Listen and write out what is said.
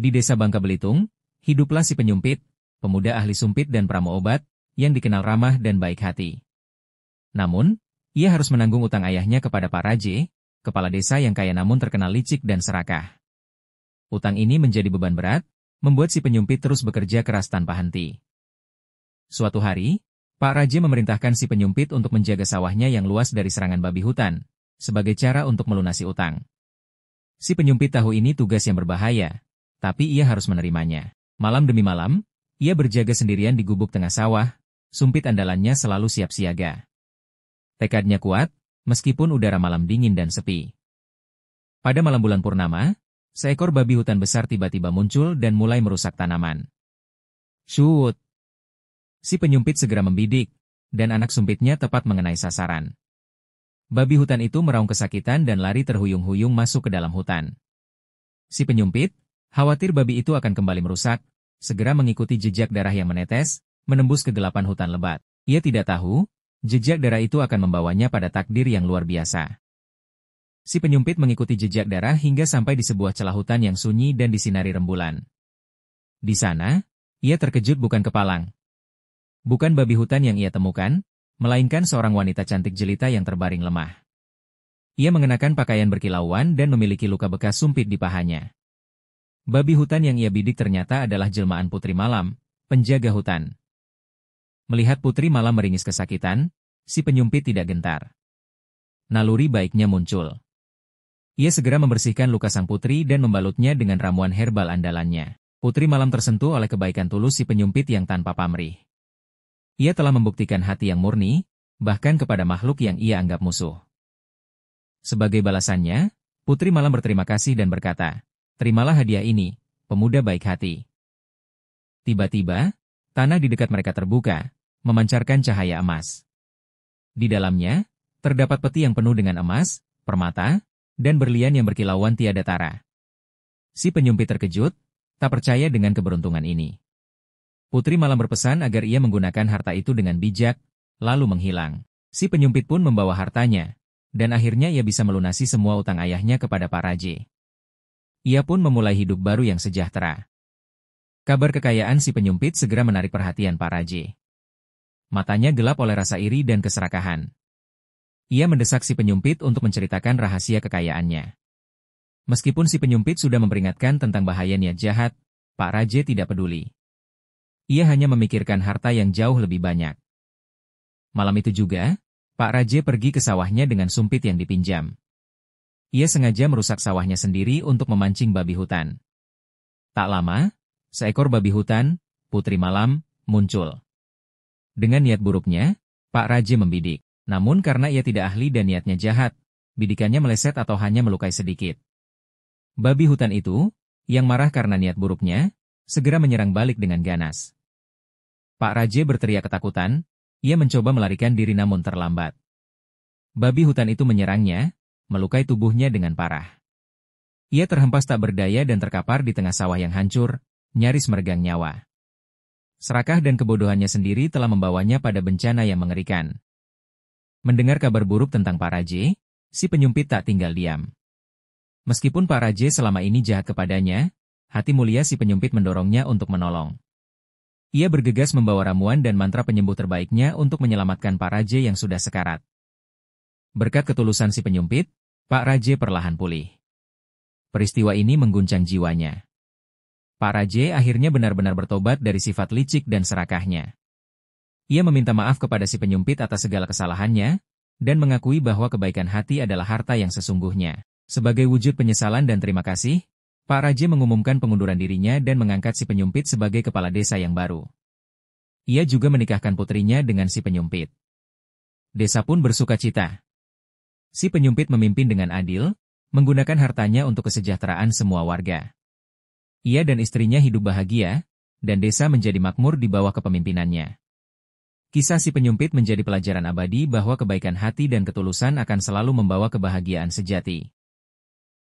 Di desa Bangka Belitung, hiduplah si penyumpit, pemuda ahli sumpit dan pramu obat, yang dikenal ramah dan baik hati. Namun, ia harus menanggung utang ayahnya kepada Pak Raje, kepala desa yang kaya namun terkenal licik dan serakah. Utang ini menjadi beban berat, membuat si penyumpit terus bekerja keras tanpa henti. Suatu hari, Pak Raje memerintahkan si penyumpit untuk menjaga sawahnya yang luas dari serangan babi hutan, sebagai cara untuk melunasi utang. Si penyumpit tahu ini tugas yang berbahaya, tapi ia harus menerimanya. Malam demi malam, ia berjaga sendirian di gubuk tengah sawah, sumpit andalannya selalu siap siaga. Tekadnya kuat, meskipun udara malam dingin dan sepi. Pada malam bulan purnama, seekor babi hutan besar tiba-tiba muncul dan mulai merusak tanaman. Shoot! Si penyumpit segera membidik, dan anak sumpitnya tepat mengenai sasaran. Babi hutan itu meraung kesakitan dan lari terhuyung-huyung masuk ke dalam hutan. Si penyumpit, khawatir babi itu akan kembali merusak, segera mengikuti jejak darah yang menetes, menembus kegelapan hutan lebat. Ia tidak tahu, jejak darah itu akan membawanya pada takdir yang luar biasa. Si penyumpit mengikuti jejak darah hingga sampai di sebuah celah hutan yang sunyi dan disinari rembulan. Di sana, ia terkejut bukan kepalang. Bukan babi hutan yang ia temukan, melainkan seorang wanita cantik jelita yang terbaring lemah. Ia mengenakan pakaian berkilauan dan memiliki luka bekas sumpit di pahanya. Babi hutan yang ia bidik ternyata adalah jelmaan Putri Malam, penjaga hutan. Melihat Putri Malam meringis kesakitan, si penyumpit tidak gentar. Naluri baiknya muncul. Ia segera membersihkan luka sang putri dan membalutnya dengan ramuan herbal andalannya. Putri Malam tersentuh oleh kebaikan tulus si penyumpit yang tanpa pamrih. Ia telah membuktikan hati yang murni, bahkan kepada makhluk yang ia anggap musuh. Sebagai balasannya, Putri Malam berterima kasih dan berkata, "Terimalah hadiah ini, pemuda baik hati." Tiba-tiba, tanah di dekat mereka terbuka, memancarkan cahaya emas. Di dalamnya, terdapat peti yang penuh dengan emas, permata, dan berlian yang berkilauan tiada tara. Si penyumpit terkejut, tak percaya dengan keberuntungan ini. Putri Malam berpesan agar ia menggunakan harta itu dengan bijak, lalu menghilang. Si penyumpit pun membawa hartanya, dan akhirnya ia bisa melunasi semua utang ayahnya kepada Pak Raje. Ia pun memulai hidup baru yang sejahtera. Kabar kekayaan si penyumpit segera menarik perhatian Pak Raje. Matanya gelap oleh rasa iri dan keserakahan. Ia mendesak si penyumpit untuk menceritakan rahasia kekayaannya. Meskipun si penyumpit sudah memperingatkan tentang bahaya niat jahat, Pak Raje tidak peduli. Ia hanya memikirkan harta yang jauh lebih banyak. Malam itu juga, Pak Raje pergi ke sawahnya dengan sumpit yang dipinjam. Ia sengaja merusak sawahnya sendiri untuk memancing babi hutan. Tak lama, seekor babi hutan, Putri Malam, muncul. Dengan niat buruknya, Pak Raje membidik. Namun karena ia tidak ahli dan niatnya jahat, bidikannya meleset atau hanya melukai sedikit. Babi hutan itu, yang marah karena niat buruknya, segera menyerang balik dengan ganas. Pak Raje berteriak ketakutan, ia mencoba melarikan diri namun terlambat. Babi hutan itu menyerangnya, melukai tubuhnya dengan parah. Ia terhempas tak berdaya dan terkapar di tengah sawah yang hancur, nyaris meregang nyawa. Serakah dan kebodohannya sendiri telah membawanya pada bencana yang mengerikan. Mendengar kabar buruk tentang Pak Raje, si penyumpit tak tinggal diam. Meskipun Pak Raje selama ini jahat kepadanya, hati mulia si penyumpit mendorongnya untuk menolong. Ia bergegas membawa ramuan dan mantra penyembuh terbaiknya untuk menyelamatkan Pak Raje yang sudah sekarat. Berkat ketulusan si penyumpit, Pak Raje perlahan pulih. Peristiwa ini mengguncang jiwanya. Pak Raje akhirnya benar-benar bertobat dari sifat licik dan serakahnya. Ia meminta maaf kepada si penyumpit atas segala kesalahannya, dan mengakui bahwa kebaikan hati adalah harta yang sesungguhnya. Sebagai wujud penyesalan dan terima kasih, Pak Raje mengumumkan pengunduran dirinya dan mengangkat si penyumpit sebagai kepala desa yang baru. Ia juga menikahkan putrinya dengan si penyumpit. Desa pun bersukacita. Si penyumpit memimpin dengan adil, menggunakan hartanya untuk kesejahteraan semua warga. Ia dan istrinya hidup bahagia, dan desa menjadi makmur di bawah kepemimpinannya. Kisah si penyumpit menjadi pelajaran abadi bahwa kebaikan hati dan ketulusan akan selalu membawa kebahagiaan sejati.